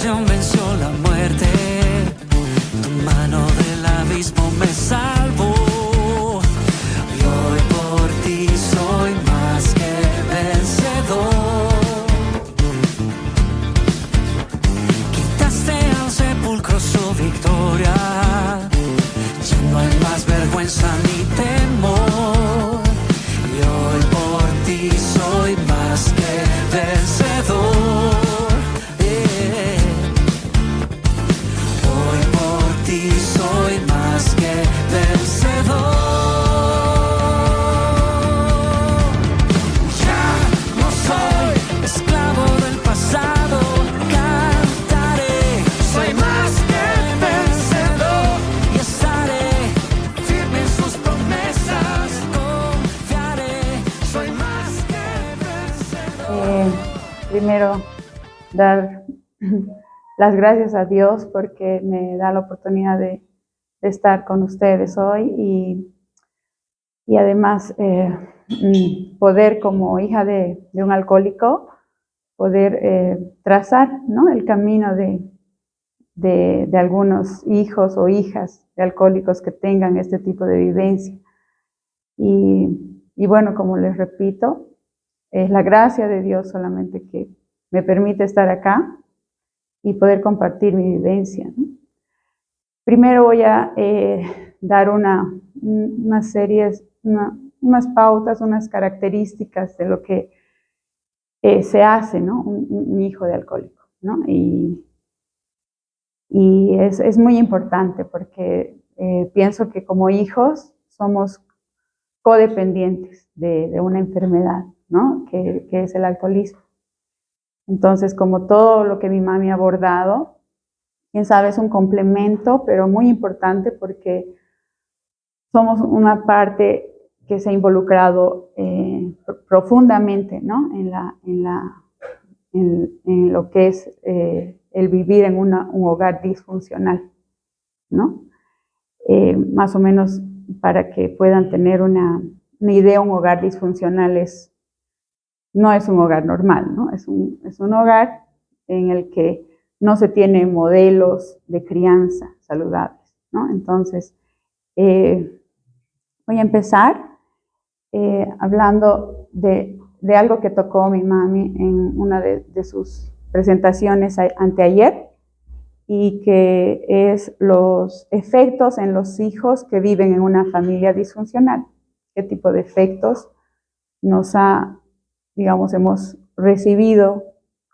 pasión venció la muerte, tu mano del abismo me salvó. Y hoy por ti soy más que vencedor. Quitaste al sepulcro su victoria, ya no hay más vergüenza ni temor. Y hoy por ti soy más que vencedor. Hoy por ti soy más que vencedor. Ya no soy esclavo del pasado, cantaré, soy más que vencedor. Y estaré firme en sus promesas, confiaré, soy más que vencedor. Primero, dar las gracias a Dios porque me da la oportunidad de estar con ustedes hoy y además poder, como hija de un alcohólico, poder trazar, ¿no?, el camino de algunos hijos o hijas de alcohólicos que tengan este tipo de vivencia. Y bueno, como les repito, es la gracia de Dios solamente que me permite estar acá y poder compartir mi vivencia, ¿no? Primero voy a dar unas pautas, unas características de lo que se hace, ¿no?, un hijo de alcohólico, ¿no? Y es muy importante porque pienso que como hijos somos codependientes de una enfermedad, ¿no?, que es el alcoholismo. Entonces, como todo lo que mi mami ha abordado, quién sabe, es un complemento, pero muy importante porque somos una parte que se ha involucrado profundamente, ¿no?, en lo que es el vivir en un hogar disfuncional, ¿no? Más o menos para que puedan tener una idea, un hogar disfuncional no es un hogar normal, ¿no? Es un hogar en el que no se tienen modelos de crianza saludables, ¿no? Entonces, voy a empezar hablando de algo que tocó mi mami en una de sus presentaciones anteayer, y que es los efectos en los hijos que viven en una familia disfuncional. ¿Qué tipo de efectos hemos recibido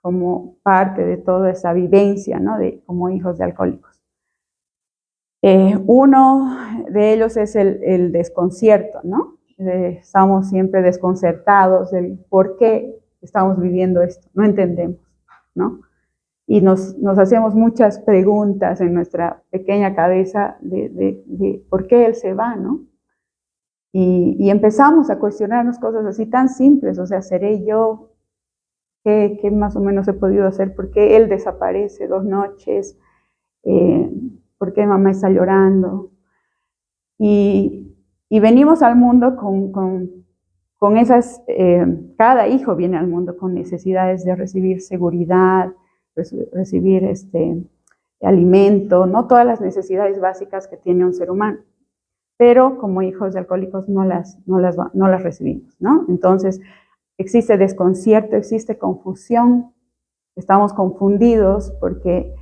como parte de toda esa vivencia, ¿no?, como hijos de alcohólicos? Uno de ellos es el desconcierto, ¿no? Estamos siempre desconcertados del por qué estamos viviendo esto, no entendemos, ¿no? Y nos hacemos muchas preguntas en nuestra pequeña cabeza de por qué él se va, ¿no? Y empezamos a cuestionarnos cosas así tan simples, o sea, ¿seré yo? ¿Qué más o menos he podido hacer? ¿Por qué él desaparece 2 noches? ¿Por qué mamá está llorando? Y venimos al mundo con esas, cada hijo viene al mundo con necesidades de recibir seguridad, recibir alimento, no todas las necesidades básicas que tiene un ser humano, pero como hijos de alcohólicos no las recibimos, ¿no? Entonces existe desconcierto, existe confusión, estamos confundidos porque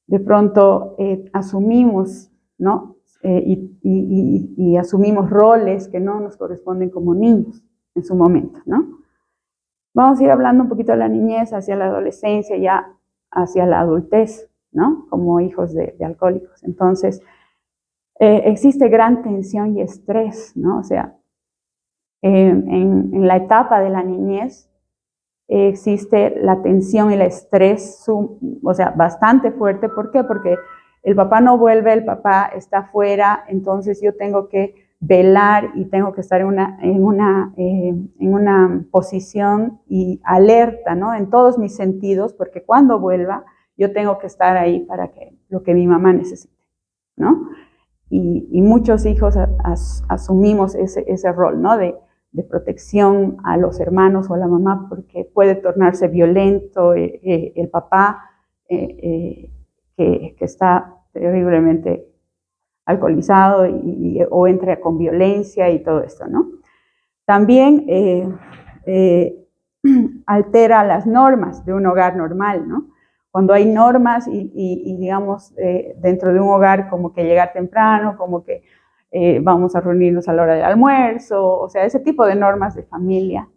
de pronto asumimos, ¿no?, y asumimos roles que no nos corresponden como niños en su momento, ¿no? Vamos a ir hablando un poquito de la niñez hacia la adolescencia, ya hacia la adultez, ¿no?, como hijos de alcohólicos. Entonces, existe gran tensión y estrés, ¿no? O sea, en la etapa de la niñez existe la tensión y el estrés, o sea, bastante fuerte. ¿Por qué? Porque el papá no vuelve, el papá está afuera, entonces yo tengo que velar y tengo que estar en una posición y alerta, ¿no?, en todos mis sentidos, porque cuando vuelva yo tengo que estar ahí para lo que mi mamá necesite, ¿no? Y muchos hijos asumimos ese rol, ¿no?, de protección a los hermanos o a la mamá, porque puede tornarse violento el papá, que está terriblemente alcoholizado o entra con violencia y todo esto, ¿no? También altera las normas de un hogar normal, ¿no? Cuando hay normas y digamos, dentro de un hogar como que llegar temprano, como que vamos a reunirnos a la hora del almuerzo, o sea, ese tipo de normas de familia,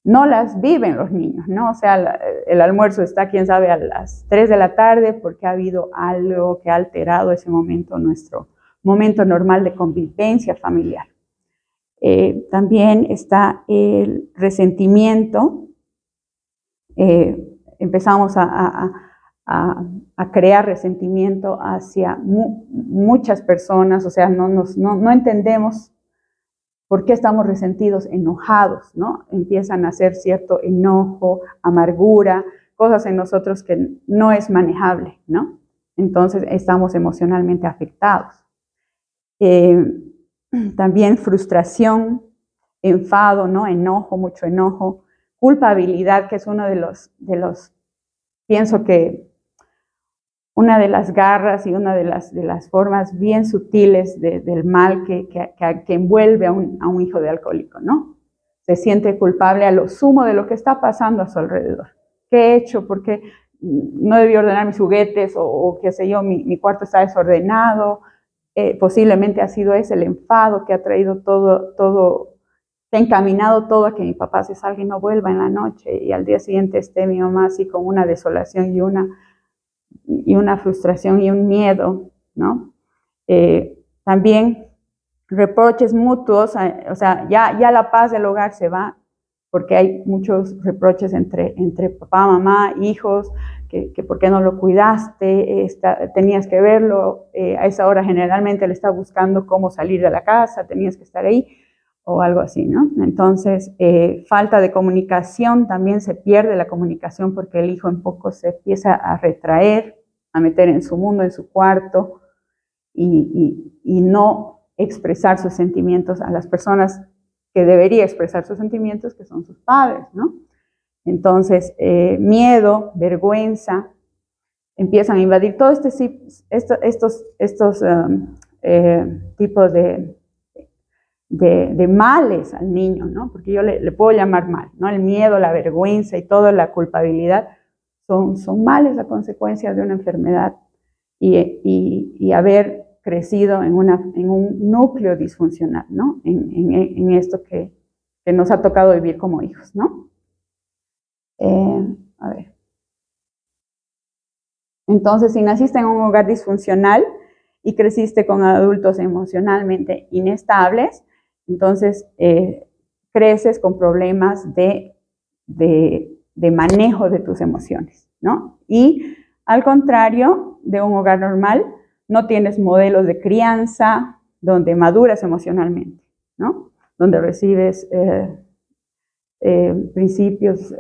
no las viven los niños, ¿no? O sea, el almuerzo está, quién sabe, a las 3 de la tarde porque ha habido algo que ha alterado ese momento, nuestro momento normal de convivencia familiar. También está el resentimiento. Empezamos a crear resentimiento hacia muchas personas, o sea, no entendemos por qué estamos resentidos, enojados, ¿no? Empiezan a hacer cierto enojo, amargura, cosas en nosotros que no es manejable, ¿no? Entonces estamos emocionalmente afectados. También frustración, enfado, ¿no? Enojo, mucho enojo, culpabilidad, que es uno de los pienso que una de las garras y una de las formas bien sutiles del mal que envuelve a un hijo de alcohólico, ¿no? Se siente culpable a lo sumo de lo que está pasando a su alrededor. ¿Qué he hecho? ¿Por qué no debí ordenar mis juguetes? O qué sé yo, mi cuarto está desordenado. Posiblemente ha sido ese el enfado que ha traído todo, que ha encaminado todo a que mi papá se salga y no vuelva en la noche y al día siguiente esté mi mamá así con una desolación y una frustración y un miedo, ¿no? También reproches mutuos, o sea, ya la paz del hogar se va porque hay muchos reproches entre papá, mamá, hijos, que por qué no lo cuidaste, tenías que verlo, a esa hora generalmente le está buscando cómo salir de la casa, tenías que estar ahí, o algo así, ¿no? Entonces, falta de comunicación, también se pierde la comunicación porque el hijo en poco se empieza a retraer, a meter en su mundo, en su cuarto, y no expresar sus sentimientos a las personas que debería expresar sus sentimientos, que son sus padres, ¿no? Entonces, miedo, vergüenza, empiezan a invadir todos estos tipos de males al niño, ¿no? Porque yo le puedo llamar mal, ¿no? El miedo, la vergüenza y toda la culpabilidad son males a consecuencia de una enfermedad y haber crecido en un núcleo disfuncional, ¿no? En esto que nos ha tocado vivir como hijos, ¿no? A ver. Entonces, si naciste en un hogar disfuncional y creciste con adultos emocionalmente inestables, entonces creces con problemas de manejo de tus emociones, ¿no? Y al contrario de un hogar normal, no tienes modelos de crianza donde maduras emocionalmente, ¿no? Donde recibes principios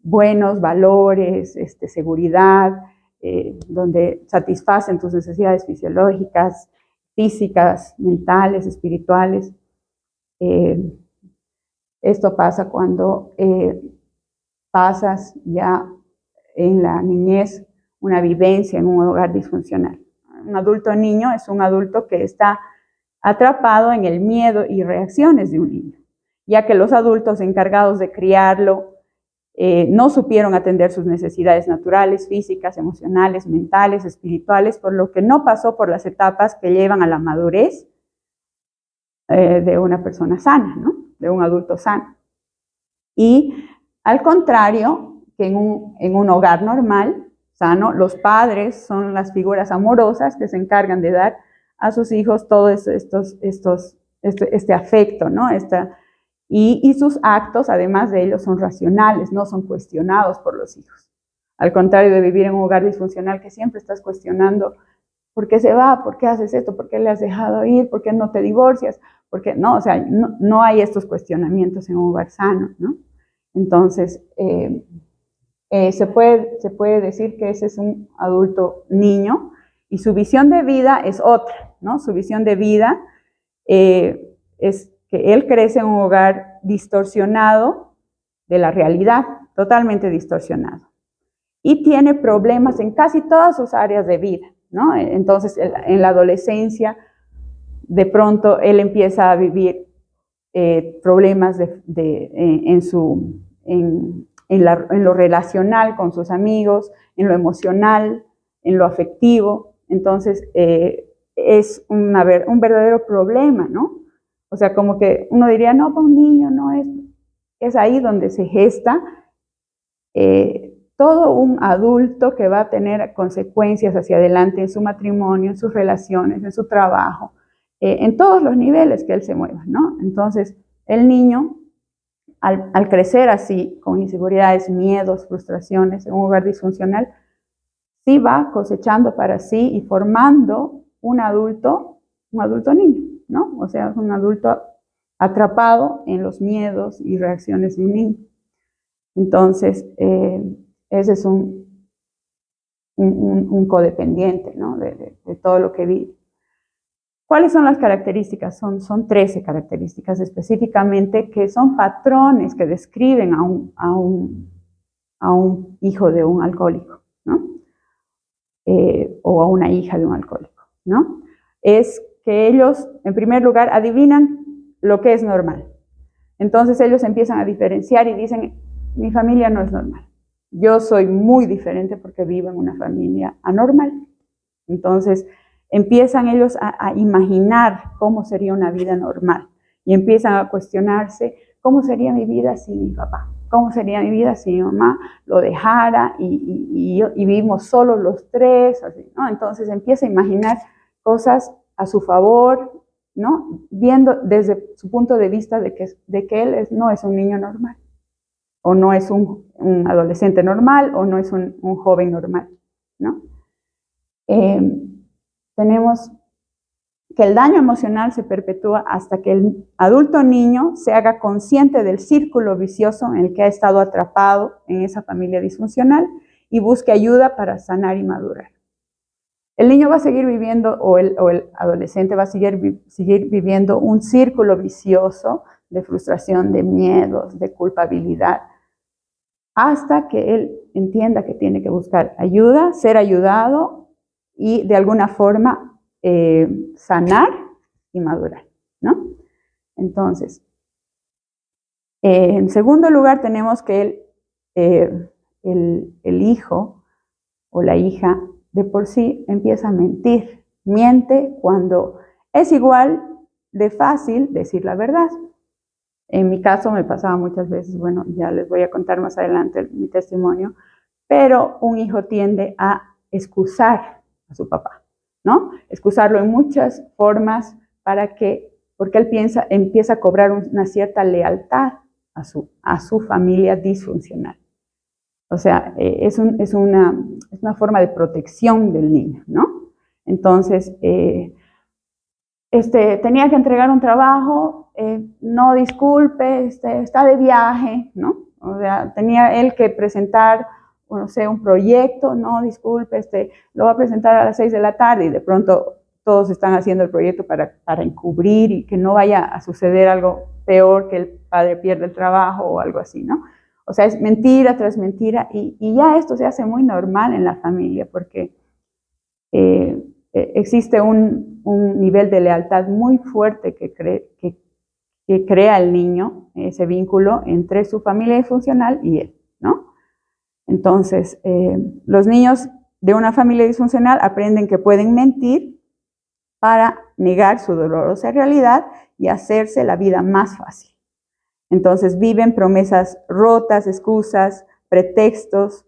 buenos, valores, seguridad, donde satisfacen tus necesidades fisiológicas, físicas, mentales, espirituales. Esto pasa cuando pasas ya en la niñez una vivencia en un hogar disfuncional. Un adulto niño es un adulto que está atrapado en el miedo y reacciones de un niño, ya que los adultos encargados de criarlo no supieron atender sus necesidades naturales, físicas, emocionales, mentales, espirituales, por lo que no pasó por las etapas que llevan a la madurez de una persona sana, ¿no? De un adulto sano. Y al contrario, que en un hogar normal, sano, los padres son las figuras amorosas que se encargan de dar a sus hijos todo este afecto, ¿no? Y sus actos, además de ellos, son racionales, no son cuestionados por los hijos. Al contrario de vivir en un hogar disfuncional que siempre estás cuestionando ¿por qué se va? ¿Por qué haces esto? ¿Por qué le has dejado ir? ¿Por qué no te divorcias? ¿Por qué? No, o sea, no hay estos cuestionamientos en un hogar sano, ¿no? Entonces, se puede decir que ese es un adulto niño y su visión de vida es otra, ¿no? Su visión de vida es que él crece en un hogar distorsionado de la realidad, totalmente distorsionado. y tiene problemas en casi todas sus áreas de vida, ¿no? Entonces, en la adolescencia, de pronto, él empieza a vivir problemas en lo relacional con sus amigos, en lo emocional, en lo afectivo. Entonces, es un verdadero problema, ¿no? O sea, como que uno diría, no, para un niño no es ahí donde se gesta todo un adulto que va a tener consecuencias hacia adelante en su matrimonio, en sus relaciones, en su trabajo, en todos los niveles que él se mueva, ¿no? Entonces, el niño, al crecer así, con inseguridades, miedos, frustraciones, en un hogar disfuncional, sí va cosechando para sí y formando un adulto niño, ¿no? O sea, un adulto atrapado en los miedos y reacciones de un niño. Entonces, ese es un codependiente, ¿no? De todo lo que vive. ¿Cuáles son las características? Son 13 características específicamente, que son patrones que describen a un hijo de un alcohólico, ¿no? O a una hija de un alcohólico, ¿no? Es que ellos, en primer lugar, adivinan lo que es normal. Entonces ellos empiezan a diferenciar y dicen, mi familia no es normal. Yo soy muy diferente porque vivo en una familia anormal. Entonces empiezan ellos a imaginar cómo sería una vida normal y empiezan a cuestionarse cómo sería mi vida sin mi papá, cómo sería mi vida si mi mamá lo dejara y vivimos solos los tres, así, ¿no? Entonces empieza a imaginar cosas a su favor, ¿no? Viendo desde su punto de vista de que él no es un niño normal, o no es un adolescente normal, o no es un joven normal, ¿no? Tenemos que el daño emocional se perpetúa hasta que el adulto niño se haga consciente del círculo vicioso en el que ha estado atrapado en esa familia disfuncional y busque ayuda para sanar y madurar. El niño va a seguir viviendo, o el adolescente va a seguir viviendo un círculo vicioso de frustración, de miedos, de culpabilidad, hasta que él entienda que tiene que buscar ayuda, ser ayudado y de alguna forma sanar y madurar, ¿no? Entonces, en segundo lugar tenemos que el hijo o la hija de por sí empieza a mentir. Miente cuando es igual de fácil decir la verdad. En mi caso me pasaba muchas veces, bueno, ya les voy a contar más adelante mi testimonio, pero un hijo tiende a excusar a su papá, ¿no? Excusarlo en muchas formas porque él empieza a cobrar una cierta lealtad a su familia disfuncional. O sea, es una forma de protección del niño, ¿no? Entonces, tenía que entregar un trabajo, no, disculpe, está de viaje, ¿no? O sea, tenía él que presentar, no sé, un proyecto, no, disculpe, lo va a presentar a las 6 de la tarde y de pronto todos están haciendo el proyecto para encubrir y que no vaya a suceder algo peor, que el padre pierda el trabajo o algo así, ¿no? O sea, es mentira tras mentira y ya esto se hace muy normal en la familia porque existe un nivel de lealtad muy fuerte que crea el niño, ese vínculo entre su familia disfuncional y él, ¿no? Entonces, los niños de una familia disfuncional aprenden que pueden mentir para negar su dolorosa realidad y hacerse la vida más fácil. Entonces, viven promesas rotas, excusas, pretextos.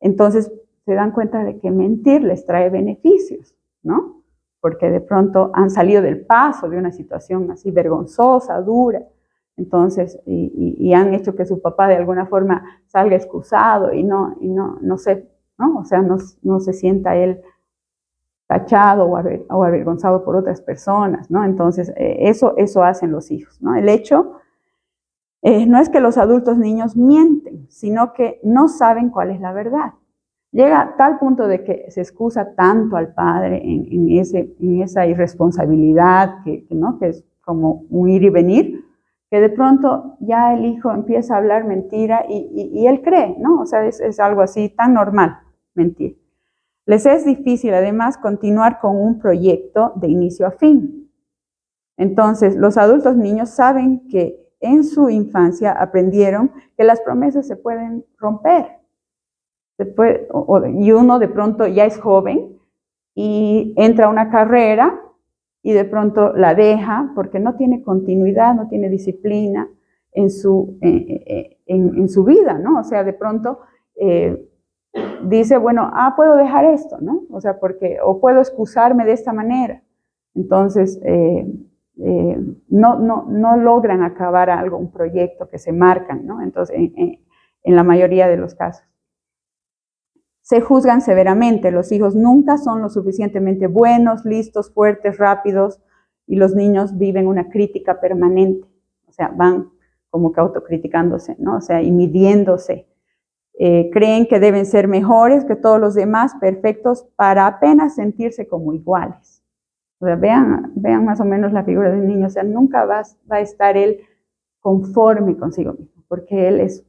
Entonces, se dan cuenta de que mentir les trae beneficios, ¿no? Porque de pronto han salido del paso de una situación así vergonzosa, dura. Entonces, y han hecho que su papá de alguna forma salga excusado y no sé, ¿no? O sea, no se sienta él tachado o avergonzado por otras personas, ¿no? Entonces, eso hacen los hijos, ¿no? El hecho no es que los adultos niños mienten, sino que no saben cuál es la verdad. Llega a tal punto de que se excusa tanto al padre en esa irresponsabilidad ¿no? que es como un ir y venir, que de pronto ya el hijo empieza a hablar mentira y él cree, ¿no? O sea, es algo así tan normal, mentir. Les es difícil además continuar con un proyecto de inicio a fin. Entonces, los adultos niños saben que en su infancia aprendieron que las promesas se pueden romper. Y uno de pronto ya es joven y entra a una carrera y de pronto la deja porque no tiene continuidad, no tiene disciplina en su vida, ¿no? O sea, de pronto dice, bueno, puedo dejar esto, ¿no? O sea, o puedo excusarme de esta manera. Entonces, no logran acabar algo, un proyecto que se marcan, ¿no? Entonces, en la mayoría de los casos. Se juzgan severamente, los hijos nunca son lo suficientemente buenos, listos, fuertes, rápidos, y los niños viven una crítica permanente, o sea, van como que autocriticándose, ¿no? O sea, y midiéndose. Creen que deben ser mejores que todos los demás, perfectos, para apenas sentirse como iguales. O sea, vean más o menos la figura del niño, o sea, nunca va a estar él conforme consigo mismo, porque él es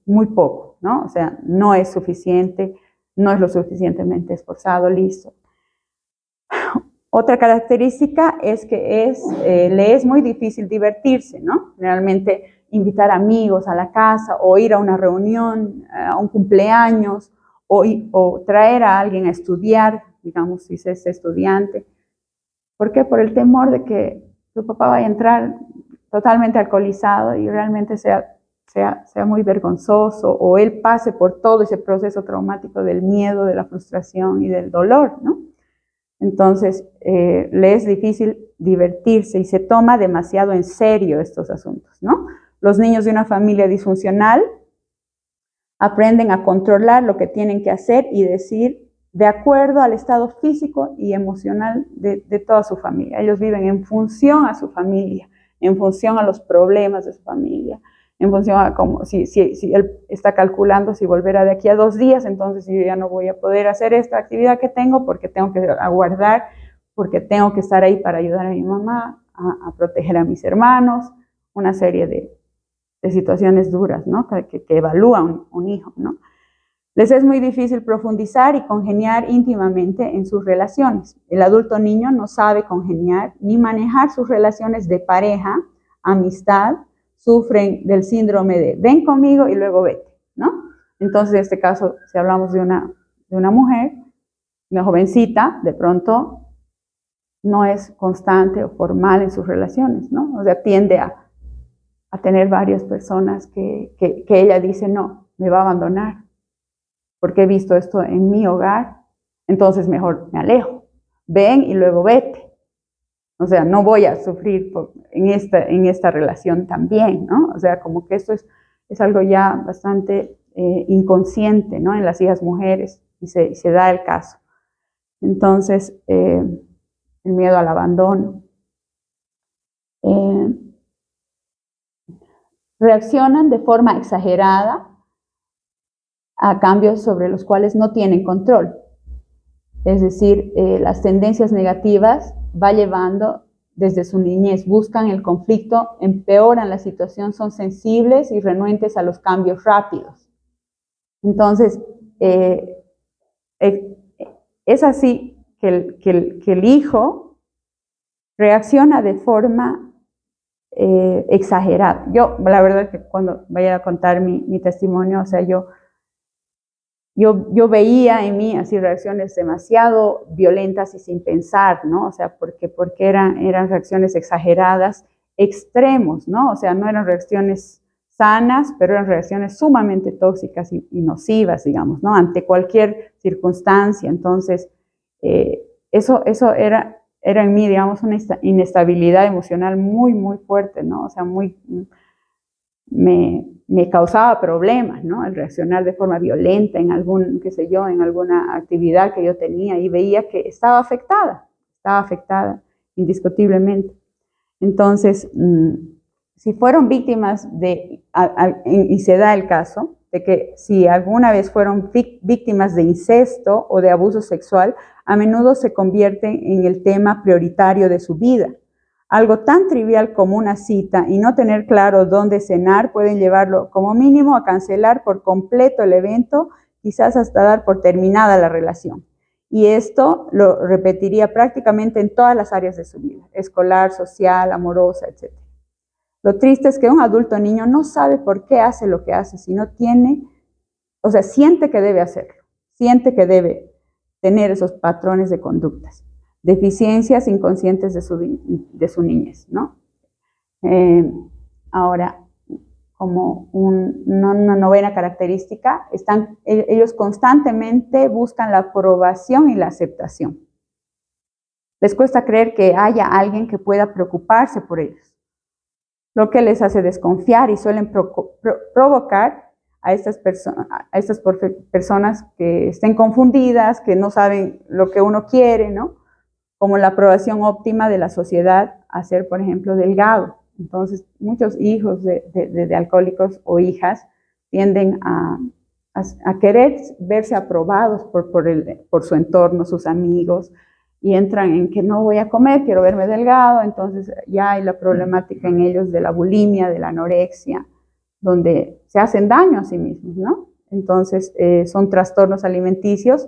muy poco, ¿no? O sea, no es suficiente, no es lo suficientemente esforzado, listo. Otra característica es que le es muy difícil divertirse, ¿no? Realmente invitar amigos a la casa o ir a una reunión, a un cumpleaños o traer a alguien a estudiar, digamos, si es estudiante. ¿Por qué? Por el temor de que su papá vaya a entrar totalmente alcoholizado y realmente sea muy vergonzoso, o él pase por todo ese proceso traumático del miedo, de la frustración y del dolor, ¿no? Entonces, le es difícil divertirse y se toma demasiado en serio estos asuntos, ¿no? Los niños de una familia disfuncional aprenden a controlar lo que tienen que hacer y decir de acuerdo al estado físico y emocional de toda su familia. Ellos viven en función a su familia, en función a los problemas de su familia, en función a cómo, si él está calculando si volverá de aquí a 2 días, entonces yo ya no voy a poder hacer esta actividad que tengo porque tengo que aguardar, porque tengo que estar ahí para ayudar a mi mamá, a proteger a mis hermanos, una serie de situaciones duras, ¿no? que evalúa un hijo, ¿no? Les es muy difícil profundizar y congeniar íntimamente en sus relaciones. El adulto niño no sabe congeniar ni manejar sus relaciones de pareja, amistad, sufren del síndrome de ven conmigo y luego vete, ¿no? Entonces, en este caso, si hablamos de una mujer, una jovencita, de pronto no es constante o formal en sus relaciones, ¿no? O sea, tiende a tener varias personas que ella dice, no, me va a abandonar, porque he visto esto en mi hogar, entonces mejor me alejo. Ven y luego vete. O sea, no voy a sufrir en esta relación también, ¿no? O sea, como que esto es algo ya bastante inconsciente, ¿no? En las hijas mujeres, y se da el caso. Entonces, el miedo al abandono. Reaccionan de forma exagerada a cambios sobre los cuales no tienen control. Es decir, las tendencias negativas va llevando desde su niñez, buscan el conflicto, empeoran la situación, son sensibles y renuentes a los cambios rápidos. Entonces, es así que el hijo reacciona de forma exagerada. Yo, la verdad es que cuando vaya a contar mi testimonio, o sea, yo veía en mí así reacciones demasiado violentas y sin pensar, ¿no? O sea, porque eran reacciones exageradas, extremos, ¿no? O sea, no eran reacciones sanas, pero eran reacciones sumamente tóxicas y nocivas, digamos, ¿no? Ante cualquier circunstancia. Entonces, eso era en mí, digamos, una inestabilidad emocional muy, muy fuerte, ¿no? O sea, me causaba problemas, ¿no? El reaccionar de forma violenta en en alguna actividad que yo tenía, y veía que estaba afectada indiscutiblemente. Entonces, si fueron víctimas y se da el caso de que si alguna vez fueron víctimas de incesto o de abuso sexual, a menudo se convierten en el tema prioritario de su vida, Algo tan trivial como una cita y no tener claro dónde cenar pueden llevarlo como mínimo a cancelar por completo el evento, quizás hasta dar por terminada la relación. Y esto lo repetiría prácticamente en todas las áreas de su vida, escolar, social, amorosa, etc. Lo triste es que un adulto niño no sabe por qué hace lo que hace, si no tiene, o sea, siente que debe hacerlo, siente que debe tener esos patrones de conductas, deficiencias inconscientes de su niñez, ¿no? Ahora, como una novena característica, ellos constantemente buscan la aprobación y la aceptación. Les cuesta creer que haya alguien que pueda preocuparse por ellos, lo que les hace desconfiar y suelen provocar a estas personas que estén confundidas, que no saben lo que uno quiere, ¿no? Como la aprobación óptima de la sociedad a ser, por ejemplo, delgado. Entonces, muchos hijos de alcohólicos o hijas tienden a querer verse aprobados por su entorno, sus amigos, y entran en que no voy a comer, quiero verme delgado. Entonces ya hay la problemática en ellos de la bulimia, de la anorexia, donde se hacen daño a sí mismos, ¿no? Entonces son trastornos alimenticios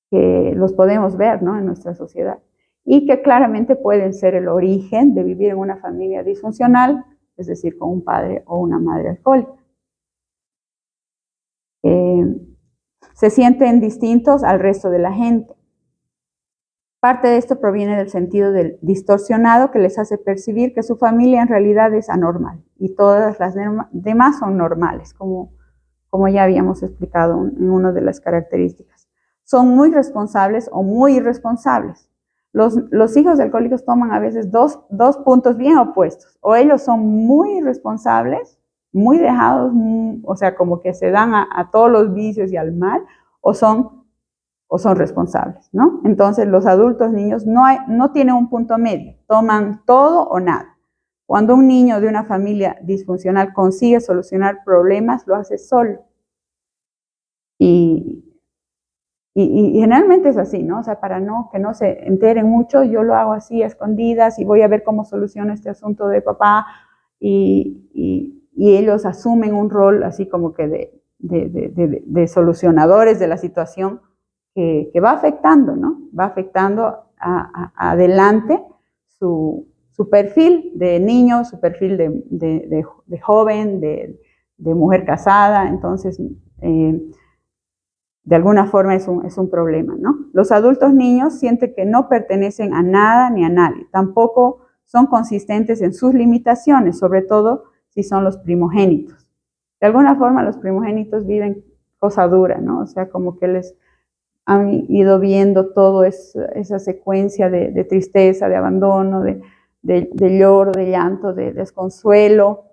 que los podemos ver, ¿no?, en nuestra sociedad, y que claramente pueden ser el origen de vivir en una familia disfuncional, es decir, con un padre o una madre alcohólica. Se sienten distintos al resto de la gente. Parte de esto proviene del sentido del distorsionado que les hace percibir que su familia en realidad es anormal y todas las demás son normales, como ya habíamos explicado en una de las características. Son muy responsables o muy irresponsables. Los hijos de alcohólicos toman a veces dos puntos bien opuestos. O ellos son muy irresponsables, muy dejados, o sea, como que se dan a todos los vicios y al mal, o son responsables, ¿no? Entonces los adultos niños no tienen un punto medio, toman todo o nada. Cuando un niño de una familia disfuncional consigue solucionar problemas, lo hace solo. Y generalmente es así, ¿no? O sea, para que no se enteren mucho, yo lo hago así a escondidas y voy a ver cómo soluciono este asunto de papá, y ellos asumen un rol así como que de solucionadores de la situación, que va afectando, ¿no? Va afectando adelante su perfil de niño, su perfil de joven, de mujer casada. Entonces, de alguna forma es un problema, ¿no? Los adultos niños sienten que no pertenecen a nada ni a nadie. Tampoco son consistentes en sus limitaciones, sobre todo si son los primogénitos. De alguna forma los primogénitos viven cosa dura, ¿no? O sea, como que les han ido viendo toda esa secuencia de tristeza, de abandono, de lloro, de llanto, de desconsuelo,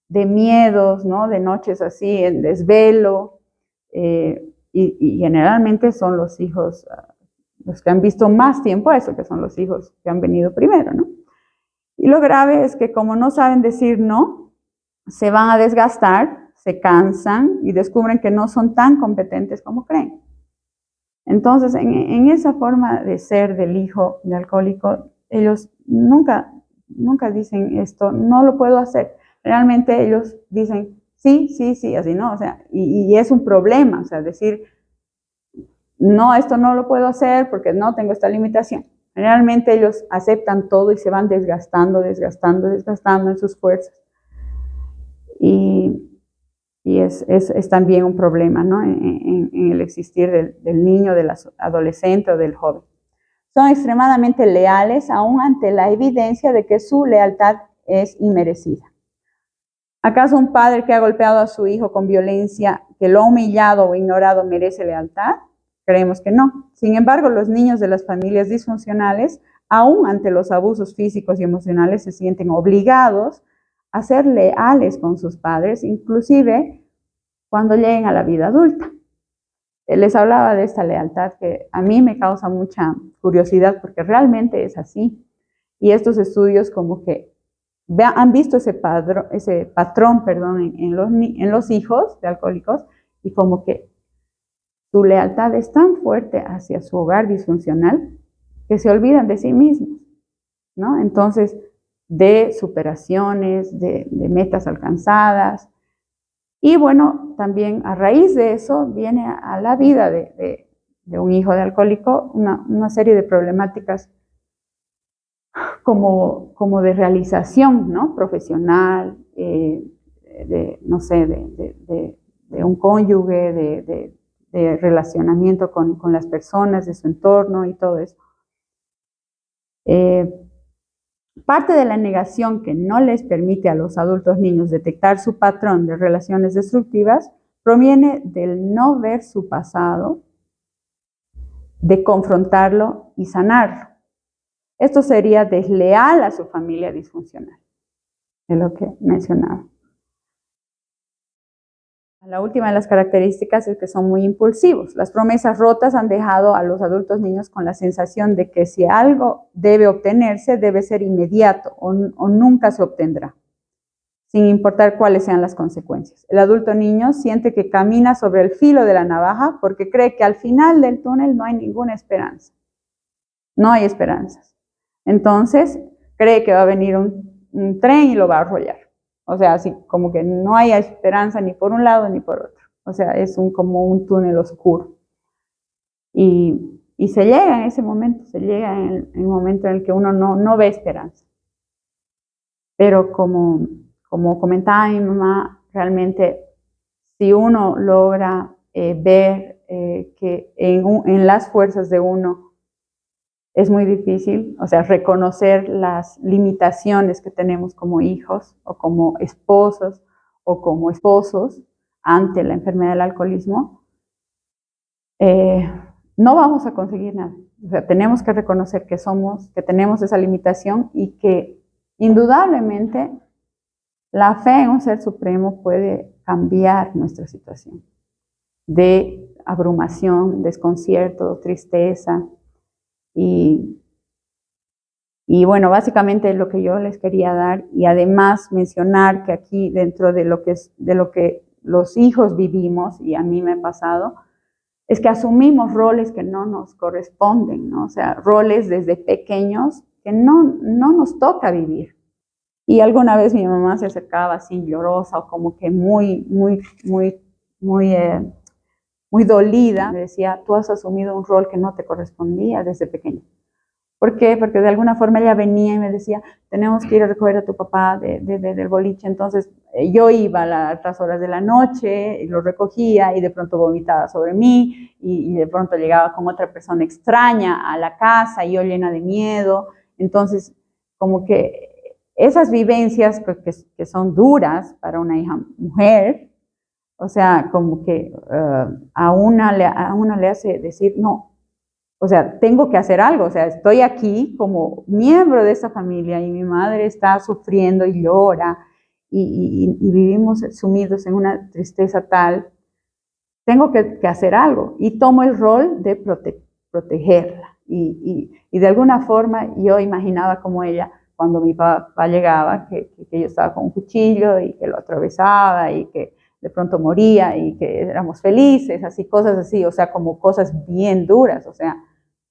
de miedos, ¿no? De noches así en desvelo, y generalmente son los hijos, los que han visto más tiempo eso, que son los hijos que han venido primero, ¿no? Y lo grave es que como no saben decir no, se van a desgastar, se cansan y descubren que no son tan competentes como creen. Entonces, en esa forma de ser del hijo de alcohólico, ellos nunca dicen esto, no lo puedo hacer. Realmente ellos dicen, sí, sí, sí, así, ¿no? O sea, y es un problema, o sea, decir, no, esto no lo puedo hacer porque no tengo esta limitación. Realmente ellos aceptan todo y se van desgastando en sus fuerzas. Y es también un problema, ¿no?, en el existir del niño, del adolescente o del joven. Son extremadamente leales aún ante la evidencia de que su lealtad es inmerecida. ¿Acaso un padre que ha golpeado a su hijo con violencia, que lo ha humillado o ignorado, merece lealtad? Creemos que no. Sin embargo, los niños de las familias disfuncionales, aún ante los abusos físicos y emocionales, se sienten obligados a ser leales con sus padres, inclusive cuando lleguen a la vida adulta. Les hablaba de esta lealtad que a mí me causa mucha curiosidad porque realmente es así. Y estos estudios como que han visto ese patrón en los hijos de alcohólicos, y como que su lealtad es tan fuerte hacia su hogar disfuncional que se olvidan de sí mismos. ¿no? Entonces, de superaciones, de metas alcanzadas. Y bueno, también a raíz de eso viene a la vida de un hijo de alcohólico una serie de problemáticas como de realización, ¿no? Profesional, no sé, de un cónyuge, de relacionamiento con las personas, de su entorno y todo eso. Parte de la negación que no les permite a los adultos niños detectar su patrón de relaciones destructivas proviene del no ver su pasado, de confrontarlo y sanarlo. Esto sería desleal a su familia disfuncional, es lo que mencionaba. La última de las características es que son muy impulsivos. Las promesas rotas han dejado a los adultos niños con la sensación de que si algo debe obtenerse, debe ser inmediato o nunca se obtendrá, sin importar cuáles sean las consecuencias. El adulto niño siente que camina sobre el filo de la navaja porque cree que al final del túnel no hay ninguna esperanza. No hay esperanzas. Entonces, cree que va a venir un tren y lo va a arrollar. O sea, así como que no hay esperanza ni por un lado ni por otro. O sea, es como un túnel oscuro. Y se llega en ese momento, se llega en el momento en el que uno no ve esperanza. Pero como comentaba mi mamá, realmente si uno logra ver que en las fuerzas de uno es muy difícil, o sea, reconocer las limitaciones que tenemos como hijos o como esposos o como esposos ante la enfermedad del alcoholismo, no vamos a conseguir nada. O sea, tenemos que reconocer que tenemos esa limitación y que indudablemente la fe en un ser supremo puede cambiar nuestra situación de abrumación, desconcierto, tristeza. Y bueno, básicamente es lo que yo les quería dar, y además mencionar que aquí dentro de lo que los hijos vivimos, y a mí me ha pasado, es que asumimos roles que no nos corresponden, ¿no? O sea, roles desde pequeños que no nos toca vivir. Y alguna vez mi mamá se acercaba así llorosa o como que muy dolida, me decía, tú has asumido un rol que no te correspondía desde pequeño. ¿Por qué? Porque de alguna forma ella venía y me decía, tenemos que ir a recoger a tu papá del boliche. Entonces yo iba a altas horas de la noche y lo recogía y de pronto vomitaba sobre mí y de pronto llegaba como otra persona extraña a la casa y yo llena de miedo. Entonces, como que esas vivencias que son duras para una hija mujer, o sea, como que a una le hace decir, no, o sea, tengo que hacer algo, o sea, estoy aquí como miembro de esa familia y mi madre está sufriendo y llora y vivimos sumidos en una tristeza tal, tengo que hacer algo y tomo el rol de protegerla. Y de alguna forma yo imaginaba como ella, cuando mi papá llegaba, que yo estaba con un cuchillo y que lo atravesaba y que de pronto moría y que éramos felices, así, cosas así, o sea, como cosas bien duras, o sea,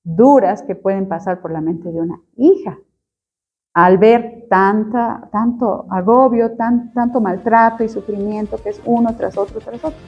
duras que pueden pasar por la mente de una hija al ver tanto agobio, tanto maltrato y sufrimiento que es uno tras otro tras otro.